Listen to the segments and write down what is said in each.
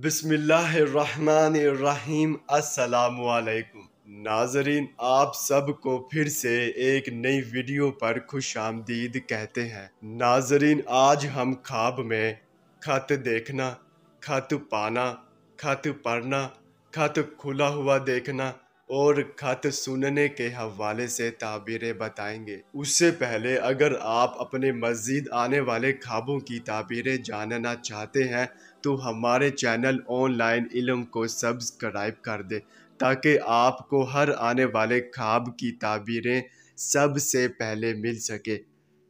بسم اللہ الرحمن الرحیم۔ السلام علیکم ناظرین، آپ سب کو پھر سے ایک نئی ویڈیو پر خوش آمدید کہتے ہیں۔ ناظرین، آج ہم خواب میں خط دیکھنا، خط پانا، خط پڑھنا، خط کھلا ہوا دیکھنا اور خط سننے کے حوالے سے تعبیریں بتائیں گے۔ اس سے پہلے اگر آپ اپنے مزید آنے والے خوابوں کی تعبیریں جاننا چاہتے ہیں تو ہمارے چینل آن لائن علم کو سبسکرائب کر دیں تاکہ آپ کو ہر آنے والے خواب کی تعبیریں سب سے پہلے مل سکے۔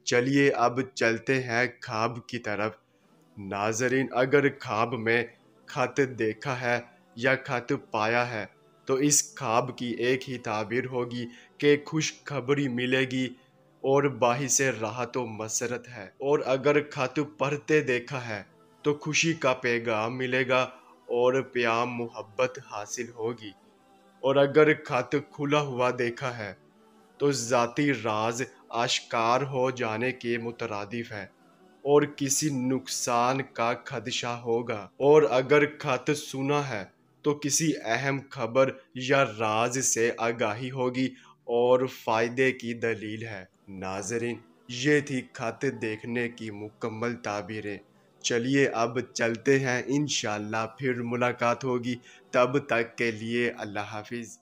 چلیے اب چلتے ہیں خواب کی طرف۔ ناظرین، اگر خواب میں خط دیکھا ہے یا خط پایا ہے تو اس خواب کی ایک ہی تعبیر ہوگی کہ خوشخبری ملے گی اور باعث راحت و مسرت ہے، اور اگر خط پڑھتے دیکھا ہے تو خوشی کا پیغام ملے گا اور پیام محبت حاصل ہوگی، اور اگر خط کھلا ہوا دیکھا ہے تو ذاتی راز آشکار ہو جانے کے مترادف ہے اور کسی نقصان کا خدشہ ہوگا، اور اگر خط سنا ہے تو کسی اہم خبر یا راز سے آگاہی ہوگی اور فائدے کی دلیل ہے۔ ناظرین، یہ تھی خط دیکھنے کی مکمل تعبیریں۔ چلیے اب چلتے ہیں، انشاءاللہ پھر ملاقات ہوگی، تب تک کے لیے اللہ حافظ۔